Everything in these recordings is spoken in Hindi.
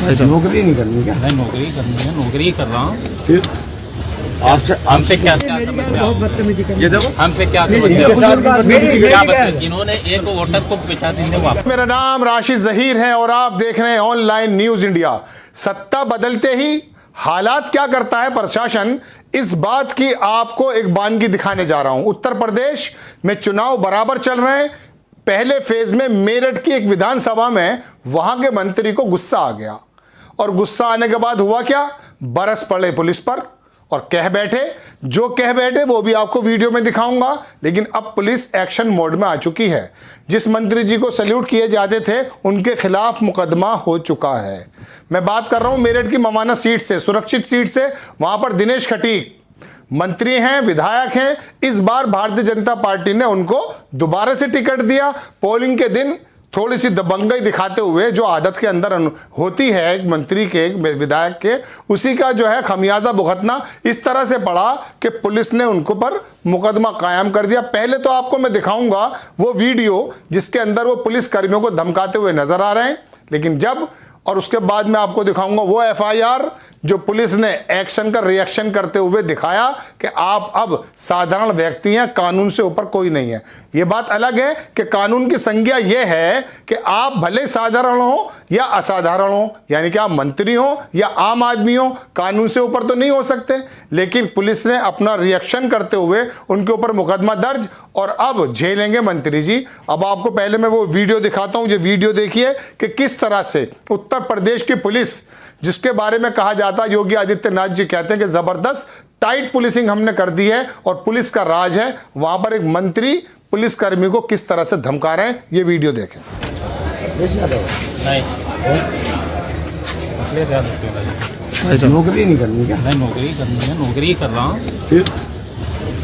नौकरी नहीं करनी क्या? नहीं, नौकरी करनी है, नौकरी कर रहा हूँ। फिर आपसे हमसे क्या समस्या? ये देखो हमसे क्या इनके साथ भी बदतमीजी की क्या गई। जिन्होंने एक वोटर को 85 दिन वापस। मेरा नाम राशिद जहीर है और आप देख रहे हैं ऑनलाइन न्यूज इंडिया। सत्ता बदलते ही हालात क्या करता है प्रशासन, इस बात की आपको एक बानगी दिखाने जा रहा हूं। उत्तर प्रदेश में चुनाव बराबर चल रहे हैं। पहले फेज में मेरठ की एक विधानसभा में वहां के मंत्री को गुस्सा आ गया और गुस्सा आने के बाद हुआ क्या, बरस पड़े पुलिस पर और कह बैठे वो भी आपको वीडियो में दिखाऊंगा। लेकिन अब पुलिस एक्शन मोड में आ चुकी है। जिस मंत्री जी को सैल्यूट किए जाते थे उनके खिलाफ मुकदमा हो चुका है। मैं बात कर रहा हूं मेरठ की ममाना सीट से, सुरक्षित सीट से। वहां पर दिनेश खटीक मंत्री हैं, विधायक हैं। इस बार भारतीय जनता पार्टी ने उनको दोबारा से टिकट दिया। पोलिंग के दिन थोड़ी सी दबंगई दिखाते हुए, जो आदत के अंदर होती है एक मंत्री के, एक विधायक के, उसी का जो है खमियाजा भुगतना इस तरह से पड़ा कि पुलिस ने उनको पर मुकदमा कायम कर दिया। पहले तो आपको मैं दिखाऊंगा वो वीडियो जिसके अंदर वो पुलिस कर्मियों को धमकाते हुए नजर आ रहे हैं, लेकिन जब और उसके बाद मैं आपको दिखाऊंगा वो एफआईआर जो पुलिस ने एक्शन का रिएक्शन करते हुए दिखाया कि आप अब साधारण व्यक्ति हैं, कानून से ऊपर कोई नहीं है। यह बात अलग है कि कानून की संज्ञा यह है कि आप भले साधारण हो या असाधारण हो, यानी कि आप मंत्री हो या आम आदमी हो, कानून से ऊपर तो नहीं हो सकते। लेकिन पुलिस ने अपना रिएक्शन करते हुए उनके ऊपर मुकदमा दर्ज और अब झेलेंगे मंत्री जी। अब आपको पहले मैं वो वीडियो दिखाता हूं। ये वीडियो देखिए कि किस तरह से उत्तर प्रदेश की पुलिस, जिसके बारे में कहा जाता है, योगी आदित्यनाथ जी कहते हैं कि जबरदस्त टाइट पुलिसिंग हमने कर दी है और पुलिस का राज है। वहां पर एक मंत्री पुलिस कर्मी को किस तरह से धमका रहे हैं, ये वीडियो देखें। नौकरी नहीं करनी क्या? नहीं, नौकरी करनी है, नौकरी कर रहा हूँ। फिर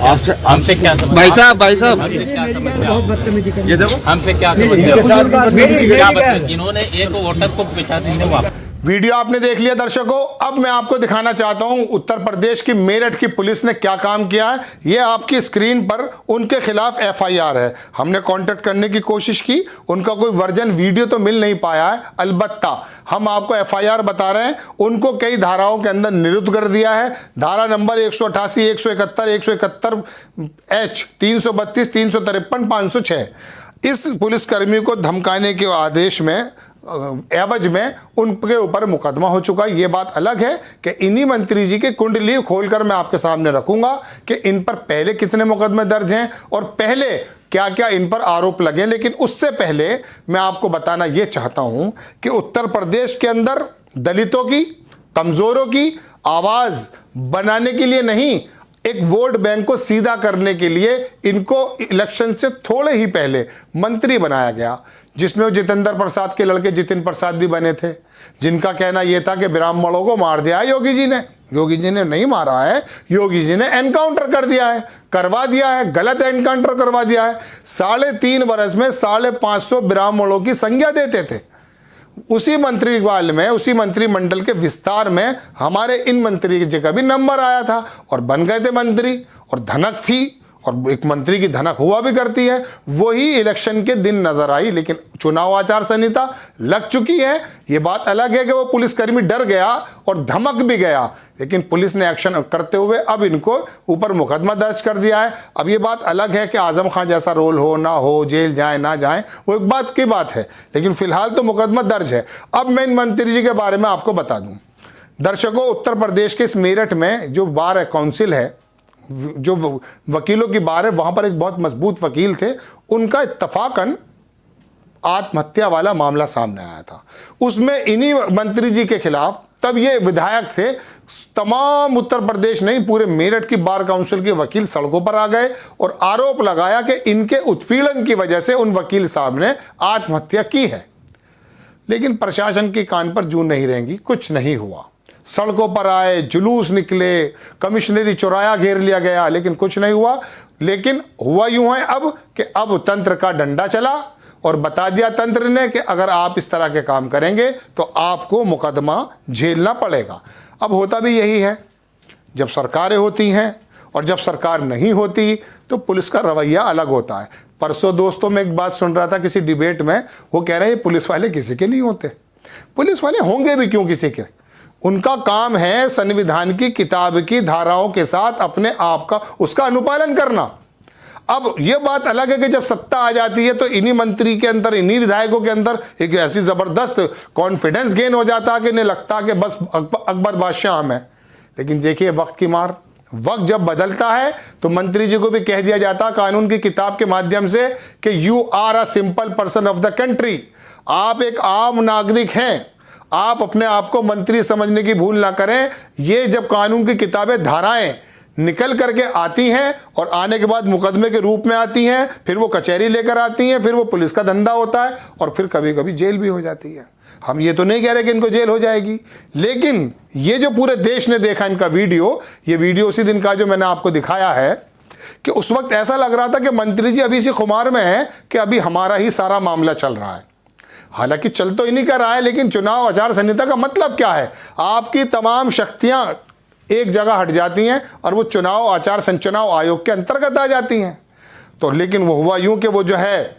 आपसे हमसे क्या समस्या? भाई साहब हमसे क्या समस्या? ये देखो हमसे क्या इनके साथ भी बदतमीजी की क्या गई। जिन्होंने एक वोटर को 85 दिन वापस। वीडियो आपने देख लिया दर्शकों। अब मैं आपको दिखाना चाहता हूं उत्तर प्रदेश की मेरठ की पुलिस ने क्या काम किया है। यह आपकी स्क्रीन पर उनके खिलाफ एफआईआर है। हमने कांटेक्ट करने की कोशिश की, उनका कोई वर्जन वीडियो तो मिल नहीं पाया है। अलबत्ता हम आपको एफआईआर बता रहे हैं। उनको कई धाराओं के अंदर निरुद्ध कर दिया है। धारा नंबर 188, 171, 171 H, 332, 353, 506 इस पुलिसकर्मी को धमकाने के आदेश में एवज में उनके ऊपर मुकदमा हो चुका है। ये बात अलग है कि इन्हीं मंत्री जी की कुंडली खोलकर मैं आपके सामने रखूंगा कि इन पर पहले कितने मुकदमे दर्ज हैं और पहले क्या क्या इन पर आरोप लगे। लेकिन उससे पहले मैं आपको बताना यह चाहता हूं कि उत्तर प्रदेश के अंदर दलितों की, कमजोरों की आवाज बनाने के लिए नहीं, एक वोट बैंक को सीधा करने के लिए इनको इलेक्शन से थोड़े ही पहले मंत्री बनाया गया, जिसमें जितेंद्र प्रसाद के लड़के जितिन प्रसाद भी बने थे, जिनका कहना यह था कि ब्राह्मणों को मार दिया है योगी जी ने। योगी जी ने नहीं मारा है, योगी जी ने एनकाउंटर कर दिया है, करवा दिया है, गलत एनकाउंटर करवा दिया है। 3.5 वर्ष में 550 ब्राह्मणों की संज्ञा देते थे। उसी मंत्रिमंडल में, उसी मंत्रिमंडल के विस्तार में हमारे इन मंत्री जी का भी नंबर आया था और बन गए थे मंत्री। और धनक थी और एक मंत्री की धनक हुआ भी करती है, वही इलेक्शन के दिन नजर आई। लेकिन चुनाव आचार संहिता लग चुकी है। यह बात अलग है कि वो पुलिसकर्मी डर गया और धमक भी गया, लेकिन पुलिस ने एक्शन करते हुए अब इनको ऊपर मुकदमा दर्ज कर दिया है। अब ये बात अलग है कि आजम खान जैसा रोल हो ना हो, जेल जाए ना जाए, वो एक बात की बात है, लेकिन फिलहाल तो मुकदमा दर्ज है। अब मैं इन मंत्री जी के बारे में आपको बता दूं दर्शकों, उत्तर प्रदेश के इस मेरठ में जो बार काउंसिल है, जो वकीलों की बार है, वहां पर एक बहुत मजबूत वकील थे, उनका इत्तफाकन आत्महत्या वाला मामला सामने आया था। उसमें इन्हीं मंत्री जी के खिलाफ, तब ये विधायक थे, तमाम उत्तर प्रदेश नहीं पूरे मेरठ की बार काउंसिल के वकील सड़कों पर आ गए और आरोप लगाया कि इनके उत्पीड़न की वजह से उन वकील साहब ने आत्महत्या की है। लेकिन प्रशासन की कान पर जूं नहीं रहेंगी, कुछ नहीं हुआ। सड़कों पर आए, जुलूस निकले, कमिश्नरी चौराया घेर लिया गया, लेकिन कुछ नहीं हुआ। लेकिन हुआ यूं है अब कि अब तंत्र का डंडा चला और बता दिया तंत्र ने कि अगर आप इस तरह के काम करेंगे तो आपको मुकदमा झेलना पड़ेगा। अब होता भी यही है, जब सरकारें होती हैं और जब सरकार नहीं होती तो पुलिस का रवैया अलग होता है। परसों दोस्तों में एक बात सुन रहा था किसी डिबेट में, वो कह रहे हैं पुलिस वाले किसी के नहीं होते। पुलिस वाले होंगे भी क्यों किसी के, उनका काम है संविधान की किताब की धाराओं के साथ अपने आप का उसका अनुपालन करना। अब यह बात अलग है कि जब सत्ता आ जाती है तो इन्हीं मंत्री के अंदर, इन्हीं विधायकों के अंदर एक ऐसी जबरदस्त कॉन्फिडेंस गेन हो जाता है कि नहीं लगता कि बस अकबर बादशाह हम है। लेकिन देखिए वक्त की मार, वक्त जब बदलता है तो मंत्री जी को भी कह दिया जाता कानून की किताब के माध्यम से कि you are a simple person of the country, आप एक आम नागरिक हैं, आप अपने आप को मंत्री समझने की भूल ना करें। ये जब कानून की किताबें, धाराएं निकल करके आती हैं और आने के बाद मुकदमे के रूप में आती हैं, फिर वो कचहरी लेकर आती हैं, फिर वो पुलिस का धंधा होता है और फिर कभी कभी जेल भी हो जाती है। हम ये तो नहीं कह रहे कि इनको जेल हो जाएगी, लेकिन ये जो पूरे देश ने देखा इनका वीडियो, ये वीडियो उसी दिन का जो मैंने आपको दिखाया है कि उस वक्त ऐसा लग रहा था कि मंत्री जी अभी इसी खुमार में है कि अभी हमारा ही सारा मामला चल रहा है। हालांकि चल तो इन्हीं का रहा है, लेकिन चुनाव आचार संहिता का मतलब क्या है, आपकी तमाम शक्तियां एक जगह हट जाती हैं और वो चुनाव आयोग के अंतर्गत आ जाती हैं। तो लेकिन वो हुआ यूं कि वो जो है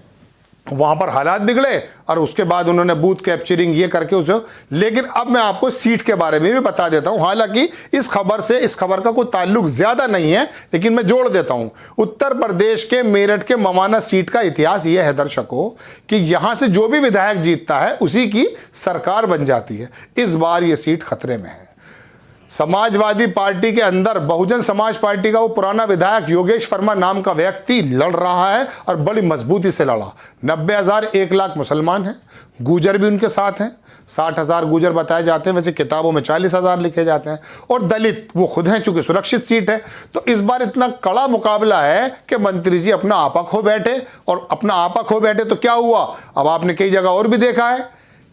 वहां पर हालात बिगड़े और उसके बाद उन्होंने बूथ कैप्चरिंग ये करके उसे, लेकिन अब मैं आपको सीट के बारे में भी बता देता हूं। हालांकि इस खबर का कोई ताल्लुक ज्यादा नहीं है, लेकिन मैं जोड़ देता हूं। उत्तर प्रदेश के मेरठ के मवाना सीट का इतिहास यह है दर्शकों कि यहां से जो भी विधायक जीतता है उसी की सरकार बन जाती है। इस बार यह सीट खतरे में है। समाजवादी पार्टी के अंदर बहुजन समाज पार्टी का वो पुराना विधायक योगेश वर्मा नाम का व्यक्ति लड़ रहा है और बड़ी मजबूती से लड़ा। 90,000 1 लाख मुसलमान हैं, गुजर भी उनके साथ हैं, 60,000 गुजर बताए जाते हैं, वैसे किताबों में 40,000 लिखे जाते हैं, और दलित वो खुद हैं चूंकि सुरक्षित सीट है। तो इस बार इतना कड़ा मुकाबला है कि मंत्री जी अपना आपा खो बैठे, और अपना आपा खो बैठे तो क्या हुआ, अब आपने कई जगह और भी देखा है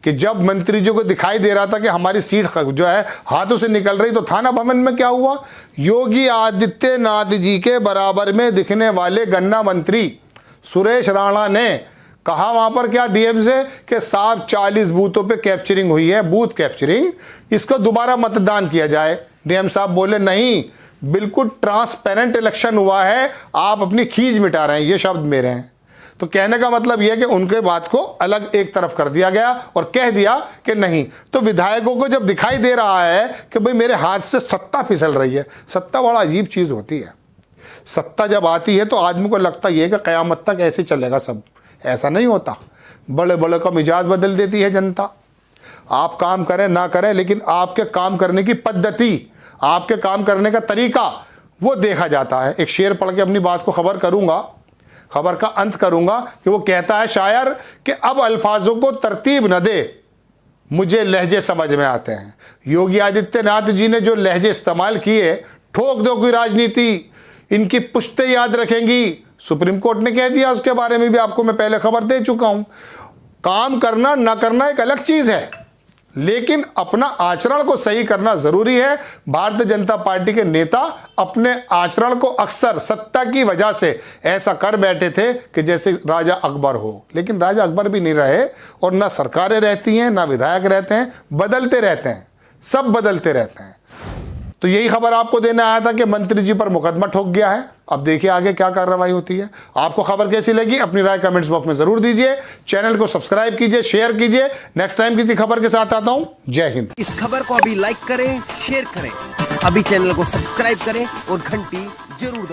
कि जब मंत्री जी को दिखाई दे रहा था कि हमारी सीट जो है हाथों से निकल रही, तो थाना भवन में क्या हुआ, योगी आदित्यनाथ जी के बराबर में दिखने वाले गन्ना मंत्री सुरेश राणा ने कहा वहां पर क्या डीएम से कि साहब 40 बूथों पे कैप्चरिंग हुई है, बूथ कैप्चरिंग, इसको दोबारा मतदान किया जाए। डीएम साहब बोले नहीं, बिल्कुल ट्रांसपेरेंट इलेक्शन हुआ है, आप अपनी खींच मिटा रहे हैं, ये शब्द मेरे हैं। तो कहने का मतलब यह है कि उनके बात को अलग एक तरफ कर दिया गया और कह दिया कि नहीं। तो विधायकों को जब दिखाई दे रहा है कि भाई मेरे हाथ से सत्ता फिसल रही है, सत्ता बड़ा अजीब चीज होती है। सत्ता जब आती है तो आदमी को लगता यह है कि कयामत तक ऐसे चलेगा सब, ऐसा नहीं होता। बड़े बड़े का मिजाज बदल देती है जनता। आप काम करें ना करें, लेकिन आपके काम करने की पद्धति, आपके काम करने का तरीका वो देखा जाता है। एक शेर पढ़ के अपनी बात को खबर का अंत करूंगा कि वो कहता है शायर कि अब अल्फाजों को तरतीब न दे, मुझे लहजे समझ में आते हैं। योगी आदित्यनाथ जी ने जो लहजे इस्तेमाल किए, ठोक दो कोई राजनीति, इनकी पुश्ते याद रखेंगी, सुप्रीम कोर्ट ने कह दिया। उसके बारे में भी आपको मैं पहले खबर दे चुका हूं। काम करना ना करना एक अलग चीज है, लेकिन अपना आचरण को सही करना जरूरी है। भारतीय जनता पार्टी के नेता अपने आचरण को अक्सर सत्ता की वजह से ऐसा कर बैठे थे कि जैसे राजा अकबर हो, लेकिन राजा अकबर भी नहीं रहे, और ना सरकारें रहती हैं ना विधायक रहते हैं, बदलते रहते हैं, सब बदलते रहते हैं। तो यही खबर आपको देने आया था कि मंत्री जी पर मुकदमा ठोक गया है। अब देखिए आगे क्या कार्रवाई होती है। आपको खबर कैसी लगी अपनी राय कमेंट्स बॉक्स में जरूर दीजिए। चैनल को सब्सक्राइब कीजिए, शेयर कीजिए। नेक्स्ट टाइम किसी खबर के साथ आता हूं। जय हिंद। इस खबर को अभी लाइक करें, शेयर करें, अभी चैनल को सब्सक्राइब करें और घंटी जरूर